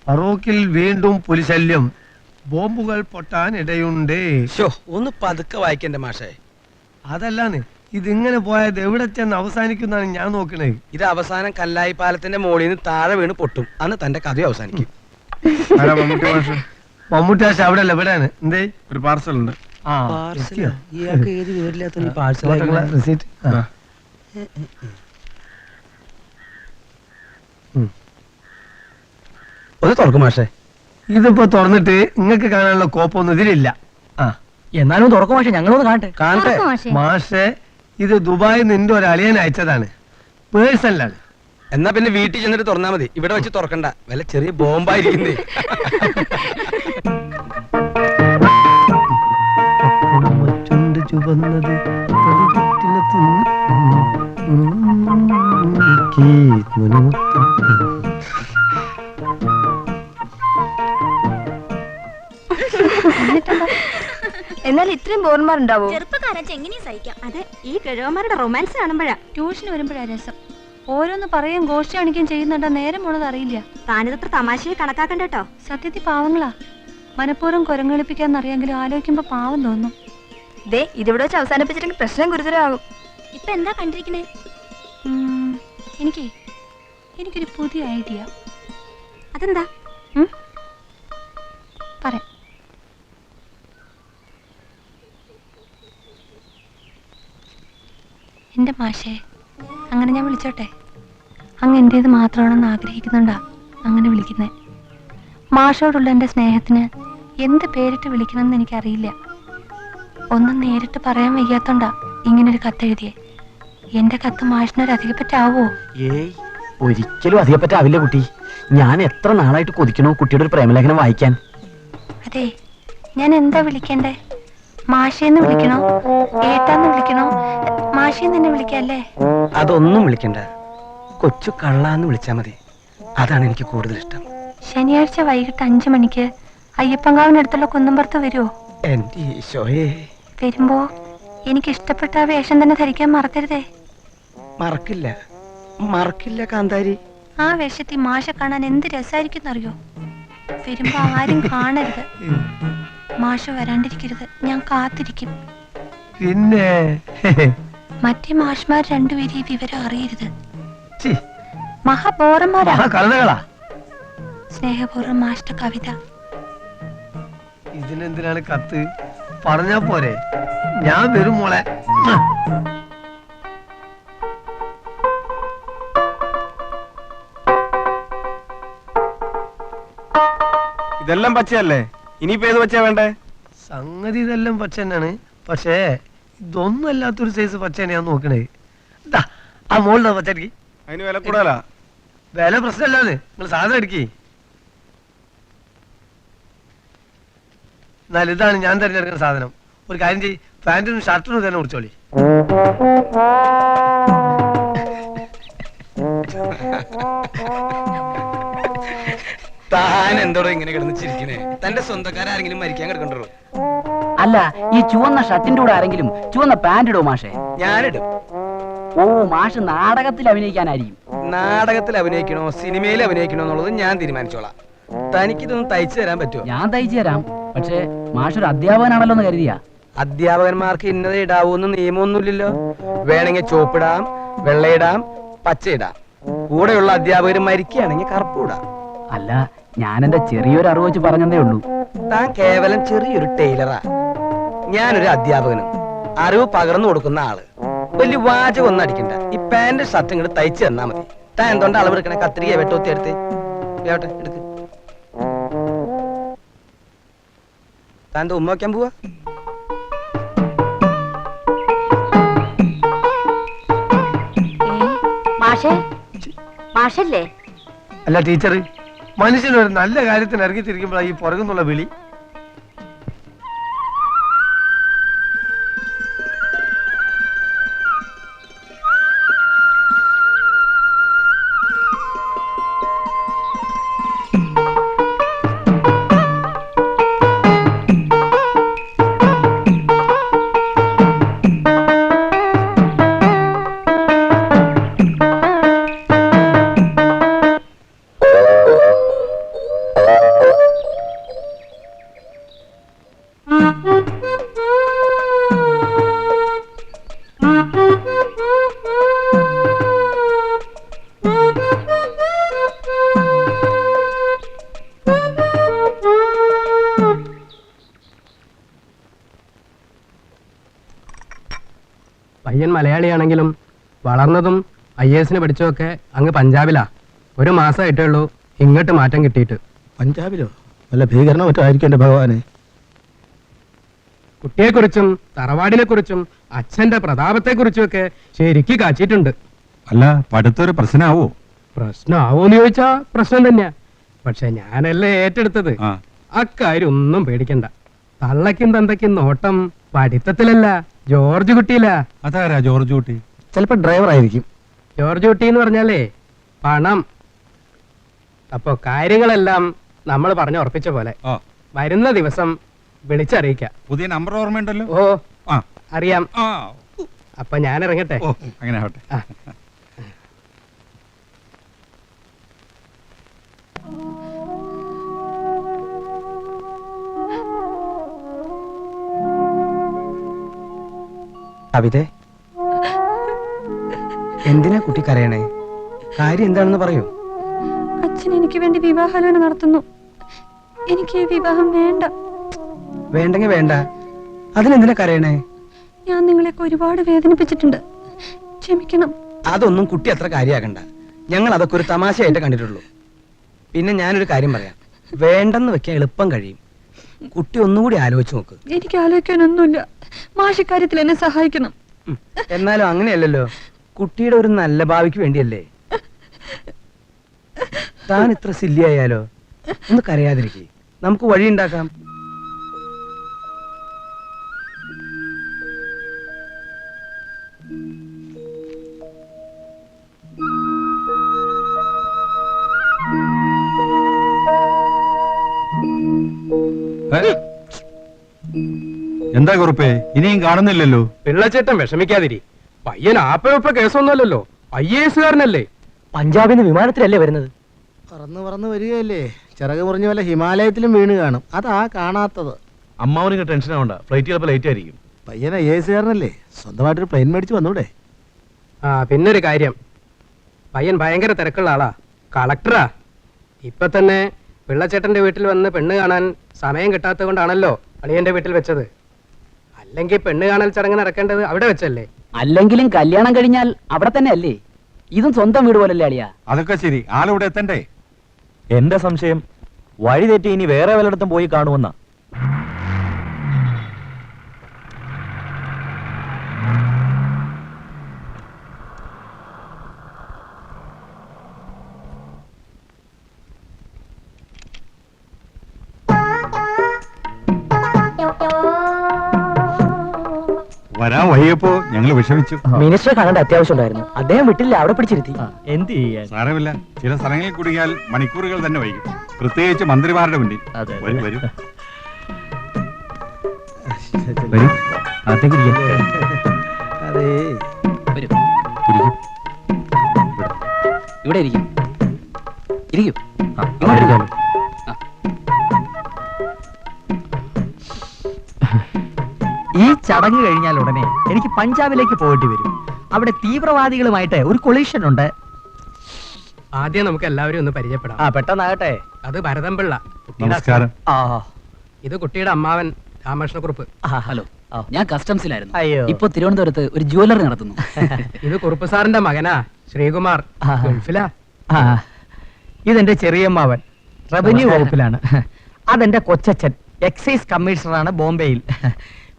ഫറൂഖിൽ വീണ്ടും പുലിശല്യം. ബോംബുകൾ പൊട്ടാൻ ഇടയുണ്ട്. ഒന്ന് പതുക്കെ വായിക്കണ്ടേ മാഷേ. അതല്ലാന്ന് ഇതിങ്ങനെ പോയത് എവിടെ ചെന്ന് അവസാനിക്കുന്നതാണ് ഞാൻ നോക്കണേ. ഇത് അവസാനം കല്ലായി പാലത്തിന്റെ മോളിൽ നിന്ന് താഴെ വീണ് പൊട്ടും. അന്ന് തന്റെ കഥ അവസാനിക്കും. മമ്മൂട്ടി മാഷ് അവിടെ അല്ല, എവിടെയാണ്? എന്തേ? ഒരു പാർസൽ ഉണ്ട്. ഇയാൾക്ക് ഏത് വീട്ടിലാത്ത പാഴ്സൽ റെസീറ്റ്. ഒന്ന് തുറക്കും മാഷേ. ഇതിപ്പോ തുറന്നിട്ട് നിങ്ങൾക്ക് കാണാനുള്ള കോപ്പൊന്നും ഇതിലില്ല. എന്നാലും തുറക്കും മാഷെ, ഞങ്ങളൊന്ന് കാണട്ടെ. കാണട്ടെ മാഷെ, ഇത് ദുബായിൽ നിന്റെ ഒരു അളിയൻ അയച്ചതാണ്, പേഴ്സണലാണ്. എന്നാ പിന്നെ വീട്ടിൽ ചെന്നിട്ട് തുറന്നാ മതി. ഇവിടെ വെച്ച് തുറക്കണ്ട, വല്ല ചെറിയ ബോംബായിരിക്കുന്നേ. ചുവന്നത് എന്നാൽ ഇത്രയും ബോർമാരുണ്ടാവോ? ചെറുപ്പക്കാരൻ എങ്ങനെയും സഹിക്കാം. അതെ, ഈ കിഴവന്മാരുടെ റൊമാൻസ് കാണുമ്പോഴാ. ട്യൂഷന് വരുമ്പോഴാ രസം. ഓരോന്ന് പറയുകയും ഗോഷ്ടി കാണിക്കുകയും ചെയ്യുന്നുണ്ടോ നേരം പോണത് അറിയില്ല. താനിതത്ര തമാശയെ കണക്കാക്കണ്ട കേട്ടോ. സത്യത്തിൽ പാവങ്ങളാ. മനഃപൂർവ്വം കുരങ്ങളിപ്പിക്കാന്നറിയാമെങ്കിലും ആലോചിക്കുമ്പോ പാവം തോന്നും. ദേ, ഇതിവിടെ വെച്ച് അവസാനിപ്പിച്ചിട്ടെങ്കിൽ പ്രശ്നം ഗുരുതരമാകും. ഇപ്പൊ എന്താ കണ്ടിരിക്കണേ? എനിക്കൊരു പുതിയ ഐഡിയ. അതെന്താ? പറയാം. എന്റെ മാഷേ, അങ്ങനെ ഞാൻ വിളിച്ചോട്ടെ? അങ്ങ് എന്റേത് മാത്രമാണെന്ന് ആഗ്രഹിക്കുന്നുണ്ടാ അങ്ങനെ വിളിക്കുന്നേ. മാഷോടുള്ള എൻ്റെ സ്നേഹത്തിന് എന്ത് പേരിട്ട് വിളിക്കണമെന്ന് എനിക്കറിയില്ല. ഒന്നും നേരിട്ട് പറയാൻ വയ്യാത്തോണ്ടാ ഇങ്ങനൊരു കത്തെഴുതിയേ. എന്റെ കത്ത് മാഷിനൊരു അധികപ്പറ്റാവോ? ഏയ്, ഒരിക്കലും അധികപ്പറ്റാവില്ല കുട്ടി. ഞാൻ എത്ര നാളായിട്ട് കൊതിക്കണോ കുട്ടിയുടെ ഒരു പ്രേമലേഖനം വായിക്കാൻ. അതെ, ഞാൻ എന്താ വിളിക്കണ്ടേ? മാഷേന്ന് വിളിക്കണോ, ഏട്ടാന്ന് വിളിക്കണോ? മാഷേന്ന് തന്നെ വിളിക്കല്ലേ? അതൊന്നും വിളിക്കണ്ട, കൊച്ചു കള്ളാന്ന് വിളിച്ചാ മതി. അതാണ് എനിക്ക് കൂടുതൽ ഇഷ്ടം. ശനിയാഴ്ച വൈകിട്ട് 5 മണിക്ക് അയ്യപ്പങ്കാവിനടുത്തുള്ള കുന്നമ്പുറത്ത് വരുമോ? എന്റെ ഈശോയെ. വരുമ്പോ എനിക്ക് ഇഷ്ടപ്പെട്ട ആ വേഷം തന്നെ ധരിക്കാൻ മറക്കരുതേ. മറക്കില്ല, മറക്കില്ല കാന്താരി. ആ വേഷത്തിൽ മാഷ കാണാൻ എന്ത് രസമായിരിക്കും അറിയോ? വരുമ്പോ ആരും കാണരുത്. മാഷ് വരാണ്ടിരിക്കരുത്, ഞാൻ കാത്തിരിക്കും. പിന്നെ മറ്റേ മാഷ്മാർ രണ്ടുപേരും ഈ വിവരം അറിയരുത്. മഹാബോറന്മാരാ. സ്നേഹപൂർവ്വം മാഷ്ട കവിത. ഇതിനെന്തിനാണ് കത്ത്? പറഞ്ഞാ പോരെ, ഞാൻ വരും മോളെ. ഇതെല്ലാം പച്ചയല്ലേ? ഇനിയിപ്പോ ഏത് പച്ചയാ വേണ്ടേ? സംഗതി ഇതെല്ലാം പച്ച തന്നെയാണ്, പക്ഷേ ഇതൊന്നും അല്ലാത്തൊരു സൈസ് പച്ചയാണ് ഞാൻ നോക്കണേ. ആ മോളുടെ പച്ചടിക്ക് അതിന് വില കൂടുതലാ. വില പ്രശ്നമല്ലാന്ന്, നിങ്ങൾ സാധനം എടുക്കി. എന്നാൽ ഇതാണ് ഞാൻ തിരഞ്ഞെടുക്കുന്ന സാധനം. ഒരു കാര്യം ചെയ്യ്, പാന്റിനും ഷർട്ടിനും തന്നെ കുറിച്ചോളി. താൻ എന്തോടോ ഇങ്ങനെ കിടന്ന് ചിരിക്കണേ? തന്റെ സ്വന്തക്കാരെങ്കിലും മരിക്കാൻ കിടക്കണ്ടോ? അല്ല, ഈ ചുവന്ന ഷർട്ടിന്റെ കൂടെ ആരെങ്കിലും ചുവന്ന പാന്റ് ഇടോ മാഷെ? ഞാനിടും. ഓ, മാഷ് നാടകത്തിൽ അഭിനയിക്കാനായിരിക്കും. നാടകത്തിൽ അഭിനയിക്കണോ സിനിമയിൽ അഭിനയിക്കണോ എന്നുള്ളത് ഞാൻ തീരുമാനിച്ചോളാം. തനിക്കിതൊന്നും തയ്ച്ചു തരാൻ പറ്റുമോ? ഞാൻ തയ്ച്ചു തരാം, പക്ഷേ മാഷൊരു അധ്യാപകനാണല്ലോ എന്ന് കരുതിയാ. അധ്യാപകന്മാർക്ക് ഇന്നത് ഇടാവൂന്ന് നിയമമൊന്നുമില്ലല്ലോ. വേണമെങ്കിൽ ചോപ്പിടാം, വെള്ളയിടാം, പച്ചയിടാം. കൂടെയുള്ള അധ്യാപകർ മരിക്കുകയാണെങ്കിൽ കറുപ്പിടാം. അല്ല, ഞാൻ എന്റെ ചെറിയൊരു അറിവ് വെച്ച് പറഞ്ഞതേ ഉള്ളൂ. താൻ കേവലം ചെറിയൊരു ടൈലറാ. ഞാനൊരു അധ്യാപകനും അറിവ് പകർന്നു കൊടുക്കുന്ന ആള്. വലിയ വാചകം ഒന്നും അടിക്കണ്ട. ഈ പാന്റ് ഷർട്ട് ഇങ്ങോട്ട് തയ്ച്ചു തന്നാ മതി. താൻ എന്തുകൊണ്ട് അളവെടുക്കണേ? കത്രിക വെട്ടോത്തി എടുത്ത് എടുക്ക്. താൻ ഉമ്മ വയ്ക്കാൻ പോവാ? മാഷല്ലേ? അല്ല ടീച്ചർ, മനുഷ്യനൊരു നല്ല കാര്യത്തിന് ഇറങ്ങി തിരിക്കുമ്പോഴാണ് ഈ പുറകുന്നുള്ള വിളി. പയ്യൻ മലയാളിയാണെങ്കിലും വളർന്നതും IAS പഠിച്ചതൊക്കെ അങ്ങ് പഞ്ചാബിലാ. ഒരു മാസമായിട്ടേ ഉള്ളൂ ഇങ്ങോട്ട് മാറ്റം കിട്ടിയിട്ട്. പഞ്ചാബിലോ? വല്ല ഭീകരണ മറ്റോ ആയിരിക്കും എൻ്റെ ഭഗവാനെ. കുട്ടിയെക്കുറിച്ചും തറവാടിനെ കുറിച്ചും അച്ഛന്റെ പ്രതാപത്തെക്കുറിച്ചും ഒക്കെ ശരിക്ക് കാച്ചിട്ടുണ്ട്. അല്ല, പഠിത്തൊരു പ്രശ്നമാവോ? പ്രശ്നമാവോന്ന് ചോദിച്ചാ പ്രശ്നം തന്നെയാ. പക്ഷെ ഞാനല്ലേ ഏറ്റെടുത്തത്. അക്കാര്യം ഒന്നും പേടിക്കണ്ട. തള്ളക്കും തന്തയ്ക്കും നോട്ടം പഠിത്തത്തിലല്ല, ജോർജ് കുട്ടിയില്ല. അതാരാ ജോർജ് കുട്ടി? ചിലപ്പോ ഡ്രൈവർ ആയിരിക്കും. ജോർജ് കുട്ടി എന്ന് പറഞ്ഞാലേ പണം. അപ്പൊ കാര്യങ്ങളെല്ലാം നമ്മൾ പറഞ്ഞു ഉറപ്പിച്ച പോലെ വരുന്ന ദിവസം വിളിച്ചറിയിക്കാം. പുതിയ നമ്പർ ഓർമ്മയുണ്ടല്ലോ? ഓ അറിയാം. അപ്പൊ ഞാൻ ഇറങ്ങട്ടെ. അങ്ങനെ ആവട്ടെ. കവിതേ, എന്തിനാ കുട്ടി കരയണേ? കാര്യം എന്താണെന്ന് പറയൂ. അച്ഛൻ എനിക്ക് വേണ്ടി വിവാഹാലോചന നടത്തുന്നു. എനിക്ക് ഈ വിവാഹം വേണ്ട. വേണ്ടെങ്കിൽ വേണ്ട, അതിനെന്തിനാ കരയണേ? ഞാൻ നിങ്ങളെയൊക്കെ ഒരുപാട് വേദനിപ്പിച്ചിട്ടുണ്ട്, ക്ഷമിക്കണം. അതൊന്നും കുട്ടി അത്ര കാര്യമാക്കണ്ട. ഞങ്ങൾ അതൊക്കെ ഒരു തമാശയായിട്ട് കണ്ടിട്ടുള്ളൂ. പിന്നെ ഞാനൊരു കാര്യം പറയാം, വേണ്ടെന്ന് വെക്കാൻ എളുപ്പം കഴിയും. കുട്ടി ഒന്നുകൂടി ആലോചിച്ച് നോക്ക്. എനിക്ക് ആലോചിക്കാനൊന്നുമില്ല. മാഷിക്കാര്യത്തിൽ എന്നെ സഹായിക്കണം. എന്നാലും അങ്ങനെയല്ലല്ലോ, കുട്ടിയുടെ ഒരു നല്ല ഭാവിക്ക് വേണ്ടിയല്ലേ. താൻ ഇത്ര സില്ലിയായാലോ? ഒന്ന് കരയാതിരിക്കേ, നമുക്ക് വഴിയുണ്ടാക്കാം. എന്താ കുറുപ്പേ, ഇനിയും കാണുന്നില്ലല്ലോ? പിള്ളച്ചേട്ടൻ വിഷമിക്കാതിരി. പയ്യൻ ആപ്പയൊപ്പ കേസൊന്നുമല്ലല്ലോ, IAS കാരനല്ലേ. പഞ്ചാബിൽ നിന്ന് വിമാനത്തിലല്ലേ വരുന്നത്? പറന്ന് പറന്ന് വരികയല്ലേ, ചിറക് മുറിഞ്ഞ വല്ല ഹിമാലയത്തിലും വീണ് കാണും. അതാ കാണാത്തത്. അമ്മാവന് ടെൻഷൻ ആവണ്ട, ഫ്ലൈറ്റ് ചിലപ്പോൾ ലേറ്റ് ആയിരിക്കും. പയ്യൻ IAS കാരനല്ലേ, സ്വന്തമായിട്ടൊരു പ്ലെയിൻ മേടിച്ച് വന്നൂടെ? പിന്നൊരു കാര്യം, പയ്യൻ ഭയങ്കര തിരക്കുള്ള ആളാ, കളക്ടറാ. ഇപ്പൊ തന്നെ പിള്ളച്ചേട്ടന്റെ വീട്ടിൽ വന്ന് പെണ്ണ് കാണാൻ സമയം കിട്ടാത്തത് കൊണ്ടാണല്ലോ അളിയന്റെ വീട്ടിൽ വെച്ചത്. അല്ലെങ്കിൽ പെണ്ണ് കാണൽ ചടങ്ങ് നടക്കേണ്ടത് അവിടെ വെച്ചല്ലേ. അല്ലെങ്കിലും കല്യാണം കഴിഞ്ഞാൽ അവിടെ തന്നെ അല്ലേ? ഇതും സ്വന്തം വീട് പോലല്ലേ അളിയാ? അതൊക്കെ ശരി, ആളിവിടെ എത്തണ്ടേ? എന്റെ സംശയം വഴി തെറ്റി ഇനി വേറെ വല്ലയിടത്തും പോയി കാണുമെന്നാ. വരാൻ വൈകിയപ്പോ ഞങ്ങൾ വിഷമിച്ചു. മിനിസ്റ്ററെ കാണേണ്ട അത്യാവശ്യം ഉണ്ടായിരുന്നു, അദ്ദേഹം വിട്ടില്ല, അവിടെ പിടിച്ചിരുത്തി. എന്ത് ചെയ്യാൻ? സാരമില്ല, ചില സ്ഥലങ്ങളിൽ കുടുങ്ങിയാൽ മണിക്കൂറുകൾ തന്നെ വൈകും, പ്രത്യേകിച്ച് മന്ത്രിമാരുടെ മുന്നിൽ. വരൂ വരൂ. അതെ, ഇവിടെ ഇരിക്കും. ഇരിക്കും. ഈ ചടങ്ങ് കഴിഞ്ഞാൽ ഉടനെ എനിക്ക് പഞ്ചാബിലേക്ക് പോയിട്ട് വരും. അവിടെ തീവ്രവാദികളുമായിട്ട് ഒരു കൊളീഷൻ ഉണ്ട്. ആദ്യം നമുക്ക് എല്ലാവരും ഒന്ന് പരിചയപ്പെടാം. പെട്ടെന്നാകട്ടെ. അത് ഭരതൻ പിള്ള. നമസ്കാരം. ഇത് കുട്ടിയുടെ അമ്മാവൻ രാമകൃഷ്ണക്കുറുപ്പ്. ഹലോ, ഞാൻ കസ്റ്റംസിലായിരുന്നു. അയ്യോ. ഇപ്പൊ തിരുവനന്തപുരത്ത് ഒരു ജുവലറി നടത്തുന്നു. ഇത് കുറുപ്പ് സാറിന്റെ മകനാ ശ്രീകുമാർ, ഗൾഫിലാ. ഇതെന്റെ ചെറിയമ്മാവൻ, റവന്യൂ വകുപ്പിലാണ്. അതെന്റെ കൊച്ചച്ഛൻ, എക്സൈസ് കമ്മീഷണറാണ് ബോംബെയിൽ.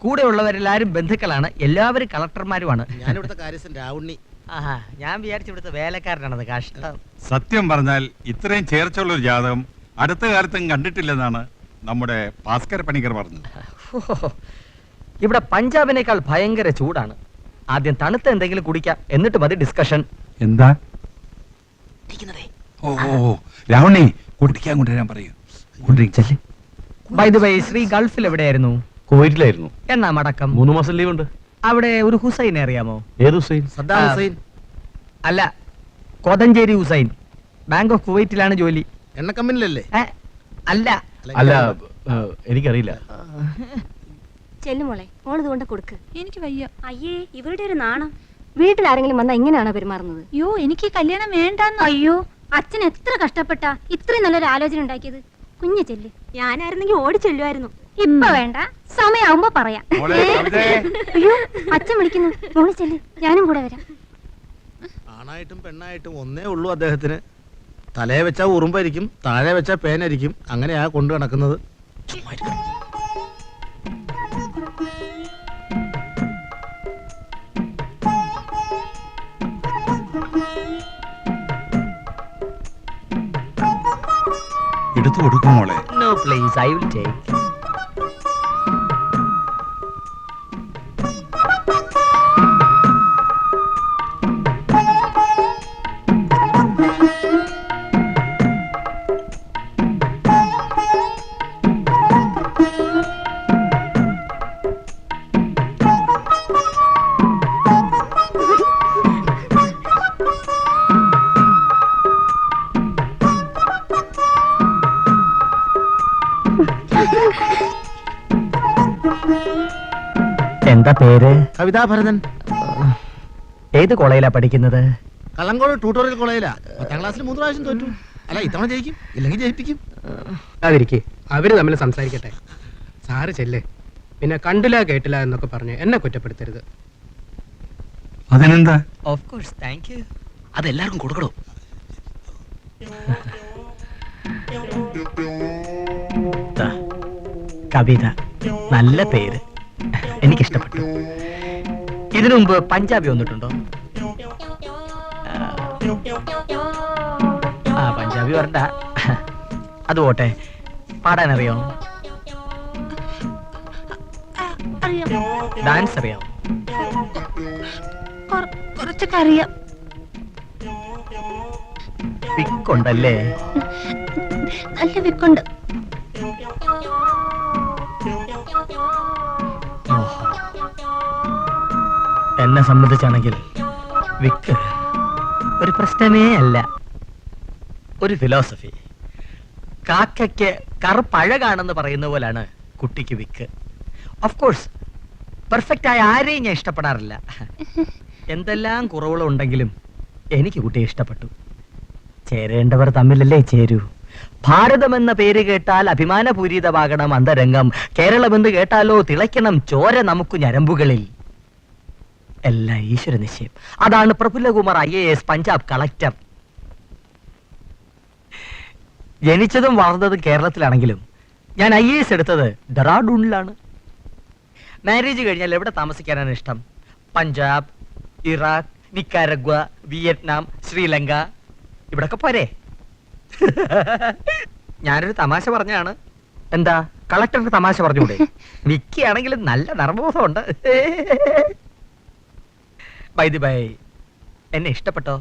കൂടെ ഉള്ളവരെല്ലാരും ബന്ധുക്കളാണ്, എല്ലാവരും കളക്ടർമാരുമാണ്. ഞാനിവിടുത്തെ കാര്യസ്ഥൻ രാവുണ്ണി. ഞാൻ വിചാരിച്ചു ഇവിടുത്തെ വേലക്കാരനാണത്. കഷ്ടം. സത്യം പറഞ്ഞാൽ ഇത്രയും ചേർച്ചുള്ള ഒരു ജാതകം അടുത്ത കാലത്തും കണ്ടിട്ടില്ലെന്നാണ് നമ്മുടെ ഭാസ്കര പണിക്കർ പറഞ്ഞത്. ഇവിടെ പഞ്ചാബിനേക്കാൾ ഭയങ്കര ചൂടാണ്. ആദ്യം തണുത്ത എന്തെങ്കിലും കുടിക്കാം, എന്നിട്ട് മതി ഡിസ്കഷൻ. എന്താ? ഓ രാവണി, കുട്ടിക്കാൻ കൊണ്ടുവരാൻ പറയൂ. ബൈ ദ വേ, ശ്രീ ഗൾഫിൽ എവിടെയായിരുന്നു? കുവൈറ്റിലായിരുന്നു. എന്നാ മടക്കം? 3 മാസം ലീവ് ഉണ്ട്. അവിടെ ഒരു ഹുസൈനെ അറിയാമോ? ഏത് ഹുസൈൻ? സദ്ദാം ഹുസൈൻ. അല്ല, കോതഞ്ചേരി ഹുസൈൻ. ബാങ്ക് ഓഫ് കുവൈറ്റിലാണ് ജോലി. എണ്ണ കമ്പനിലല്ലേ? അല്ല. അല്ല, എനിക്കറിയില്ല. ചെല്ലുമോളെ, മോളിത് കൊണ്ട് കൊടുക്ക്. എനിക്ക് വയ്യ. അയ്യേ, ഇവരുടെ ഒരു നാണം. വീട്ടിൽ ആരെങ്കിലും വന്നാ ഇങ്ങനെയാണോ പെരുമാറുന്നത്? അയ്യോ, എനിക്ക് കല്യാണം വേണ്ടെന്ന്. അയ്യോ, അച്ഛൻ എത്ര കഷ്ടപ്പെട്ടാ ഇത്രയും നല്ലൊരു ആലോചന ഉണ്ടാക്കിയത്. കുഞ്ഞു ചെല്ല്. ഞാനായിരുന്നെങ്കിൽ ഓടി ചെല്ലുമായിരുന്നു. ഇപ്പൊ വേണ്ട, സമയാവുമ്പോ പറയാം. മോളെ, കവിതേ. അയ്യോ, അച്ഛൻ വിളിക്കുന്നു. മോള് ചെല്ല്, ഞാനും കൂടെ വരാം. ആണായിട്ടും പെണ്ണായിട്ടും ഒന്നേ ഉള്ളൂ അദ്ദേഹത്തിന്. തലയെ വെച്ചാ ഉറുമ്പായിരിക്കും, താഴെ വെച്ചാ പേനായിരിക്കും. അങ്ങനെയാ കൊണ്ടു നടക്കുന്നത്. എടുത്തു കൊടുക്കും മോളെ. No please, I will take. എന്താ പേര്? കവിതാഭരതൻ. ഏത് കോളേജിലാ പഠിക്കുന്നത്? കള്ളങ്കോട് ട്യൂട്ടോറിയൽ കോളേജിലാ. 10ാം ക്ലാസ്സിൽ 3 പ്രാവശ്യം തോറ്റു. അല്ല, ഇത്തവണ ജയിക്കും, ഇല്ലെങ്കിൽ ജയിപ്പിക്കും. അതിരിക്കെ അവര് തമ്മിൽ സംസാരിക്കട്ടെ. സാറ് ചെല്ലേ. പിന്നെ കണ്ടില്ല കേട്ടില്ല എന്നൊക്കെ പറഞ്ഞ് എന്നെ കുറ്റപ്പെടുത്തരുത്. അതിനെന്താ? Of course, thank you. അതെല്ലാവർക്കും കൊടുക്കണോ? കവിത, നല്ല പേര്, എനിക്കിഷ്ടപ്പെട്ടു. ഇതിനു മുമ്പ് പഞ്ചാബി വന്നിട്ടുണ്ടോ? ആ, പഞ്ചാബി വരണ്ട. അത് പോട്ടെ, പാടാനറിയോ? ഡാൻസ് അറിയാമോ? കുറച്ചൊക്കെ അറിയാം. പിക്കുണ്ടല്ലേ? നല്ല വിക്കുണ്ട്. എന്നെ സംബന്ധിച്ചാണെങ്കിൽ വിക്ക് ഒരു പ്രശ്നമേ അല്ല. ഒരു ഫിലോസഫി. കാക്കയ്ക്ക് കറുപ്പഴകാണെന്ന് പറയുന്ന പോലാണ് കുട്ടിക്ക് വിക്ക്. ഓഫ് കോഴ്സ് പെർഫെക്റ്റ് ആയ ആരെയും ഞാൻ ഇഷ്ടപ്പെടാറില്ല. എന്തെല്ലാം കുറവുകളുണ്ടെങ്കിലും എനിക്ക് കുട്ടിയെ ഇഷ്ടപ്പെട്ടു. ചേരേണ്ടവർ തമ്മിലല്ലേ ചേരൂ. ഭാരതം എന്ന പേര് കേട്ടാൽ അഭിമാനപൂരിതമാകണം അന്തരംഗം. കേരളമെന്ന് കേട്ടാലോ തിളയ്ക്കണം ചോര നമുക്ക് ഞരമ്പുകളിൽ. എല്ലാം ഈശ്വര നിശ്ചയം. അതാണ് പ്രഫുല്ലകുമാർ IAS പഞ്ചാബ് കളക്ടർ. ജനിച്ചതും വളർന്നതും കേരളത്തിലാണെങ്കിലും ഞാൻ IAS എടുത്തത് ഡെറാഡൂണിലാണ്. മാരേജ് കഴിഞ്ഞാൽ എവിടെ താമസിക്കാനാണ് ഇഷ്ടം? പഞ്ചാബ്, ഇറാഖ്, നിക്കാരഗ്വ, വിയറ്റ്നാം, ശ്രീലങ്ക, ഇവിടൊക്കെ പോരെ? ഞാനൊരു തമാശ പറഞ്ഞാണ്. എന്താ, കളക്ടർക്ക് തമാശ പറഞ്ഞൂടെ? വിക്കിയാണെങ്കിലും നല്ല നർമ്മബോധമുണ്ട്. ബൈ ദി ബൈ, എന്നെ ഇഷ്ടപ്പെട്ടോ?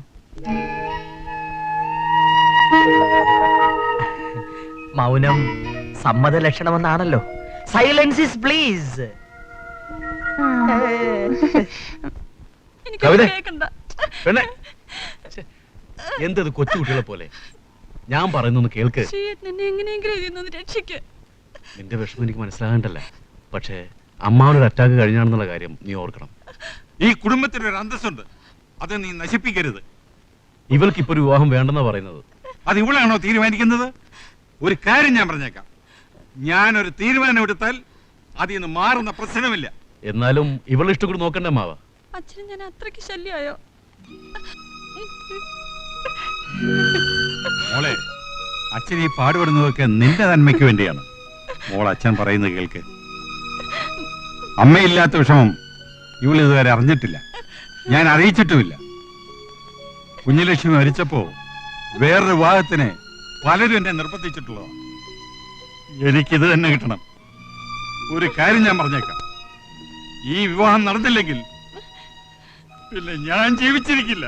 മൗനം സമ്മത ലക്ഷണമെന്നാണല്ലോ. Silence is please. എന്തത് കൊച്ചുകുട്ടികളെ പോലെ? ഞാൻ പറയുന്നൊന്ന് കേൾക്ക്. നിന്റെ വിഷമം എനിക്ക് മനസ്സിലാകണ്ടല്ല. പക്ഷേ അമ്മാവനൊരു അറ്റാക്ക് കഴിഞ്ഞാണെന്നുള്ള കാര്യം നീ ഓർക്കണം. ഈ കുടുംബത്തിനൊരു അന്തസ്സുണ്ട്, അത് നീ നശിപ്പിക്കരുത്. ഇവൾക്ക് ഇപ്പൊ ഒരു വിവാഹം വേണ്ടെന്നാ പറയുന്നത്. അത് ഇവളാണോ തീരുമാനിക്കുന്നത്? ഒരു കാര്യം ഞാൻ പറഞ്ഞേക്കാം, ഞാനൊരു തീരുമാനം എടുത്താൽ അതിൽ നിന്ന് മാറുന്ന പ്രശ്നമില്ല. എന്നാലും ഇവളെ ഇഷ്ടം കൂടി നോക്കണ്ടേ മാവ? അച്ഛനും ഞാൻ അത്രയ്ക്ക് ശല്യമായോ? മോളെ, അച്ഛൻ ഈ പാടുപെടുന്നതൊക്കെ നിന്റെ നന്മയ്ക്ക് വേണ്ടിയാണ്. മോൾ അച്ഛൻ പറയുന്നത് കേൾക്ക്. അമ്മയില്ലാത്ത വിഷമം ഇവൾ ഇതുവരെ അറിഞ്ഞിട്ടില്ല, ഞാൻ അറിയിച്ചിട്ടുമില്ല. കുഞ്ഞുലക്ഷ്മി മരിച്ചപ്പോ വേറൊരു വിവാഹത്തിന് പലരും എന്നെ നിർബന്ധിച്ചിട്ടുള്ളതാണ്. എനിക്കിത് തന്നെ കിട്ടണം. ഒരു കാര്യം ഞാൻ പറഞ്ഞേക്കാം, ഈ വിവാഹം നടന്നില്ലെങ്കിൽ പിന്നെ ഞാൻ ജീവിച്ചിരിക്കില്ല.